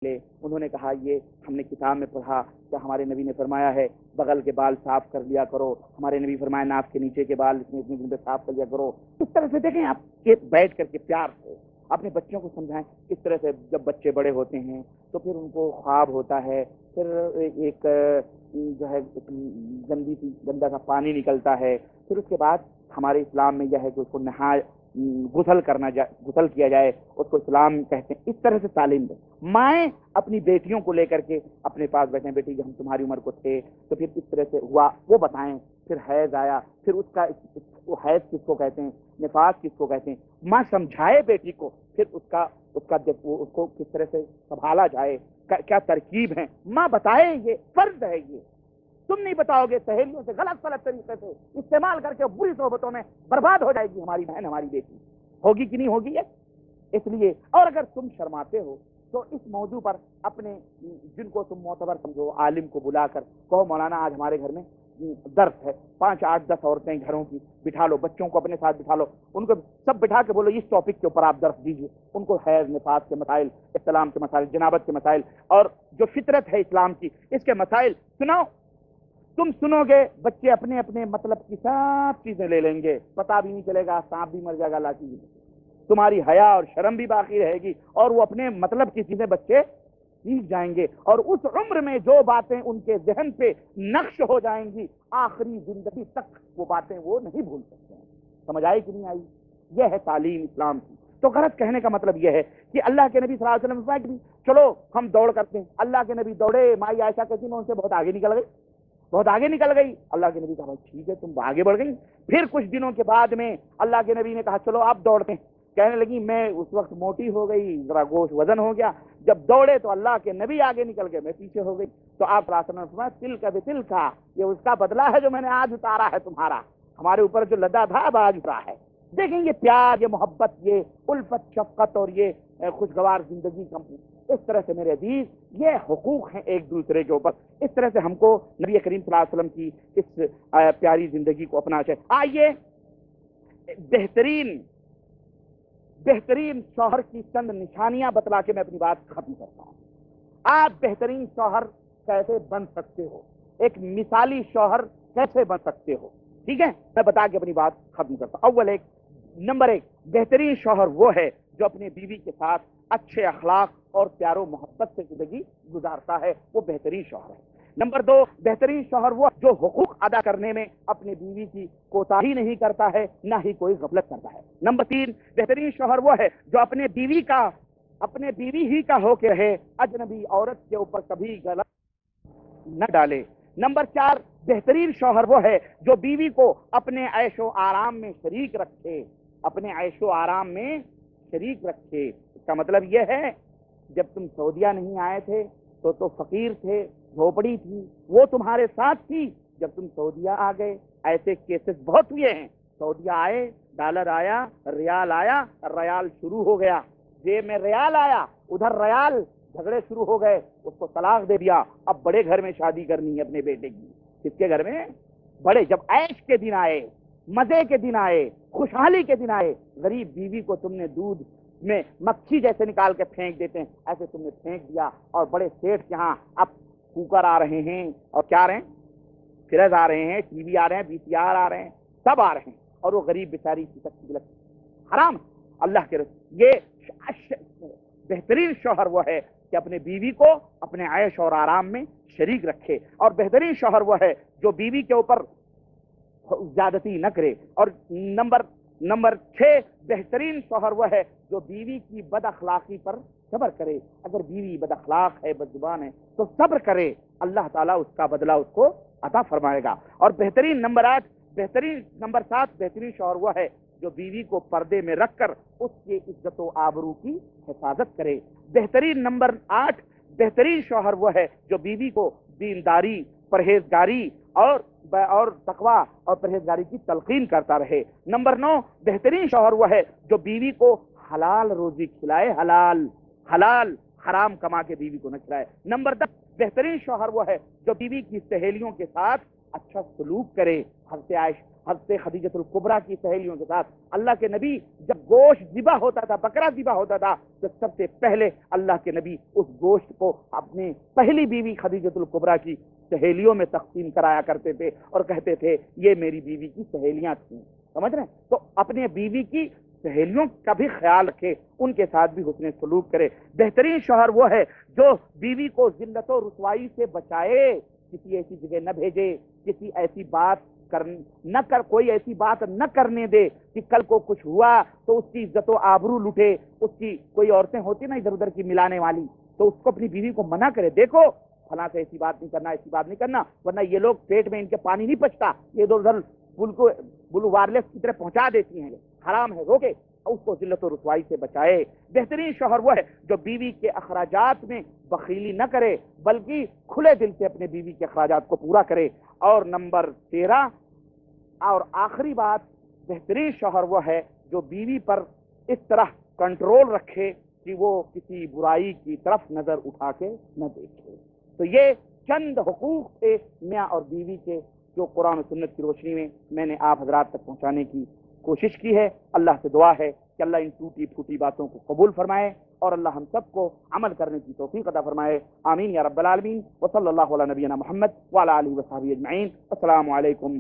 لے انہوں نے کہا یہ ہم نے کتاب میں پڑھا کہ ہمارے نبی نے فرمایا ہے بغل کے بال صاف کر لیا کرو، ہمارے نبی فرمایا ناف کے نیچے کے بال اتنے دن پہ صاف کر لیا کرو۔ اس طرح سے دیکھیں آپ کہ بیٹھ کر کے پیار سے اپنے بچوں کو سمجھائیں۔ اس طرح سے جب بچے بڑے ہوتے ہیں تو پھر ان کو خواب ہوتا ہے، پھر ایک جو ہے گندا سا پانی نکلتا ہے، پھر اس کے بعد ہمارے اسلام میں یہ ہے کہ اس کو غسل کیا جائے، اس کو اسلام کہتے ہیں۔ اس طرح سے تعلیم دیں۔ مائیں اپنی بیٹیوں کو لے کر کے اپنے پاس بیٹھیں، بیٹی جب ہم تمہاری عمر کو تھے تو پھر اس طرح سے ہوا وہ بتائیں، پھر حیض آیا، پھر اس کا وہ حیض کس کو کہتے ہیں، نفاس کس کو کہتے ہیں، ماں سمجھائے بیٹی کو، پھر اس کا جب وہ اس کو کس طرح سے سنبھالا جائے، کیا ترکیب ہے، ماں بتائے، یہ فرض ہے۔ یہ تم نہیں بتاؤ گے، سہیلیوں سے غلط طریقے سے استعمال کر کے بری صحبتوں میں برباد ہو جائے گی ہماری بہن، ہماری بیٹی۔ ہوگی کہ نہیں ہوگی یہ؟ اس لیے اور اگر تم شرماتے ہو تو اس موضوع پر اپنے جن کو تم معتبر سمجھو عالم کو بلا کر کہو مولانا آج ہمارے گھر میں درس ہے، 5 8 10 عورتیں گھروں کی بٹھا لو، بچوں کو اپنے ساتھ بٹھا لو، ان کو سب بٹھا کے بولو اس ٹاپک کے اوپر آپ درس دیجیے، ان کو حیض نفاس کے مسائل، اسلام کے مسائل، جنابت کے مسائل اور جو فطرت ہے اسلام کی اس کے مسائل سناؤ۔ تم سنو گے بچے اپنے اپنے مطلب کی سب چیزیں لے لیں گے، پتہ بھی نہیں چلے گا، سانپ بھی مر جائے گا، لاٹھی بھی، تمہاری حیا اور شرم بھی باقی رہے گی، اور وہ اپنے مطلب کی چیزیں بچے سیکھ جائیں گے، اور اس عمر میں جو باتیں ان کے ذہن پہ نقش ہو جائیں گی آخری زندگی تک وہ باتیں وہ نہیں بھول سکتے ہیں۔ سمجھ آئی کہ نہیں آئی؟ یہ ہے تعلیم اسلام کی۔ تو غلط کہنے کا مطلب یہ ہے کہ اللہ کے نبی صلی اللہ علیہ وسلم کہ چلو ہم دوڑ کرتے ہیں، اللہ کے نبی دوڑے، مائی عائشہ کہتی میں ان سے بہت آگے نکل گئی، اللہ کے نبی کہا بھائی ٹھیک ہے تم آگے بڑھ گئی۔ پھر کچھ دنوں کے بعد میں اللہ کے نبی نے کہا چلو آپ دوڑتے ہیں، کہنے لگی میں اس وقت موٹی ہو گئی، ذرا گوشت وزن ہو گیا، جب دوڑے تو اللہ کے نبی آگے نکل گئے، میں پیچھے ہو گئی۔ تو آپ فرمایا تل کا بتل کا، یہ اس کا بدلہ ہے جو میں نے آج اتارا ہے، تمہارا ہمارے اوپر جو لدا تھا اب آج اترا ہے۔ دیکھیں یہ پیار، یہ محبت، یہ الفت شفقت اور یہ خوشگوار زندگی کا اس طرح سے میرے عزیز یہ حقوق ہیں ایک دوسرے کے اوپر۔ اس طرح سے ہم کو نبی کریم صلی اللہ علیہ وسلم کی اس پیاری زندگی کو اپنا چاہیے۔ آئیے بہترین شوہر کی چند نشانیاں بتلا کے میں اپنی بات ختم کرتا ہوں۔ آپ بہترین شوہر کیسے بن سکتے ہو، ایک مثالی شوہر کیسے بن سکتے ہو، ٹھیک ہے، میں بتا کے اپنی بات ختم کرتا ہوں۔ نمبر 1 بہترین شوہر وہ ہے جو اپنی بیوی کے ساتھ اچھے اخلاق اور پیار و محبت سے زندگی گزارتا ہے، وہ بہترین شوہر ہے۔ نمبر 2 بہترین شوہر وہ جو حقوق ادا کرنے میں اپنی بیوی کی کوتاہی نہیں کرتا ہے، نہ ہی کوئی غفلت کرتا ہے۔ نمبر 3 بہترین شوہر وہ ہے جو اپنے بیوی ہی کا ہو کے رہے، اجنبی عورت کے اوپر کبھی غلط نہ ڈالے۔ نمبر 4 بہترین شوہر وہ ہے جو بیوی کو اپنے عیش و آرام میں شریک رکھے، اپنے عیش و آرام میں شریک رکھے۔ اس کا مطلب یہ ہے جب تم سعودیہ نہیں آئے تھے تو فقیر تھے، جھوپڑی تھی، وہ تمہارے ساتھ تھی۔ جب تم سعودیہ آ گئے ایسے کیسز بہت ہوئے ہیں، سعودیہ آئے، ڈالر آیا، ریال شروع ہو گیا، جیب میں ریال آیا، ادھر ریال، جھگڑے شروع ہو گئے، اس کو طلاق دے دیا۔ اب بڑے گھر میں شادی کرنی ہے اپنے بیٹے کی، کس کے گھر میں؟ بڑے۔ جب عیش کے دن آئے، مزے کے دن آئے، خوشحالی کے دن آئے، غریب بیوی کو تم نے دودھ میں مکھی جیسے نکال کے پھینک دیتے ہیں ایسے تم نے پھینک دیا، اور بڑے سیٹھ کے ہاں اب کوکر آ رہے ہیں، اور کیا آ رہے ہیں، فریج آ رہے ہیں، ٹی وی آ رہے ہیں، VCR آ رہے ہیں، سب آ رہے ہیں، اور وہ غریب بیچاری کی سکتی حرام۔ اللہ کے رسول یہ بہترین شوہر وہ ہے کہ اپنے بیوی کو اپنے عیش اور آرام میں شریک رکھے، اور بہترین شوہر وہ ہے جو بیوی کے اوپر زیادتی نہ کرے۔ اور نمبر 6 بہترین شوہر وہ ہے جو بیوی کی بد اخلاقی پر صبر کرے۔ اگر بیوی بد اخلاق ہے، بد زبان ہے تو صبر کرے، اللہ تعالیٰ اس کا بدلہ اس کو عطا فرمائے گا۔ اور نمبر 7 بہترین شوہر وہ ہے جو بیوی کو پردے میں رکھ کر اس کے عزت و آبرو کی حفاظت کرے۔ نمبر 8 بہترین شوہر وہ ہے جو بیوی کو دینداری، پرہیزگاری اور تقوی اور پرہیزگاری کی تلقین کرتا رہے۔ نمبر 9 بہترین شوہر وہ ہے جو بیوی کو حلال روزی کھلائے، حلال حرام کما کے بیوی کو نہ کھلائے۔ نمبر 10 بہترین شوہر وہ ہے جو بیوی کی سہیلیوں کے ساتھ اچھا سلوک کرے. حضرت خدیجۃ الکبریٰ کی سہیلیوں کے ساتھ اللہ کے نبی جب گوشت ذبح ہوتا تھا، بکرا ذبح ہوتا تھا، تو سب سے پہلے اللہ کے نبی اس گوشت کو اپنے پہلی بیوی خدیجۃ الکبریٰ کی سہیلیوں میں تقسیم کرایا کرتے تھے اور کہتے تھے یہ میری بیوی کی سہیلیاں تھیں. سمجھ رہے ہیں؟ تو اپنے بیوی کی سہیلیوں کا بھی خیال رکھے، ان کے ساتھ بھی حسن سلوک کرے. بہترین شوہر وہ ہے جو بیوی کو ذلت و رسوائی سے بچائے، کسی ایسی جگہ نہ بھیجے، کسی ایسی بات کوئی ایسی بات نہ کرنے دے کہ کل کو کچھ ہوا تو اس کی عزت و آبرو لٹے. اس کی کوئی عورتیں ہوتی نا ادھر ادھر کی ملانے والی، تو اس کو اپنی بیوی کو منع کرے، دیکھو فلاں سے ایسی بات نہیں کرنا، ایسی بات نہیں کرنا، ورنہ یہ لوگ پیٹ میں ان کے پانی نہیں پچتا، یہ ادھر ادھر بلو وائرلیس کی طرح پہنچا دیتی ہیں. حرام ہے، روکے، اس کو ذلت و رسوائی سے بچائے. بہترین شوہر وہ ہے جو بیوی کے اخراجات میں بخیلی نہ کرے بلکہ کھلے دل سے اپنے بیوی کے اخراجات کو پورا کرے. اور نمبر 13 اور آخری بات، بہترین شوہر وہ ہے جو بیوی پر اس طرح کنٹرول رکھے کہ وہ کسی برائی کی طرف نظر اٹھا کے نہ دیکھے. تو یہ چند حقوق تھے میاں اور بیوی کے، جو قرآن و سنت کی روشنی میں نے آپ حضرات تک پہنچانے کی کوشش کی ہے. اللہ سے دعا ہے کہ اللہ ان ٹوٹی پھوٹی باتوں کو قبول فرمائے اور اللہ ہم سب کو عمل کرنے کی توفیق عطا فرمائے. آمین یا رب العالمین. وصلی اللہ علی نبینا محمد وعلی آلہ وصحبہ اجمعین. السلام علیکم.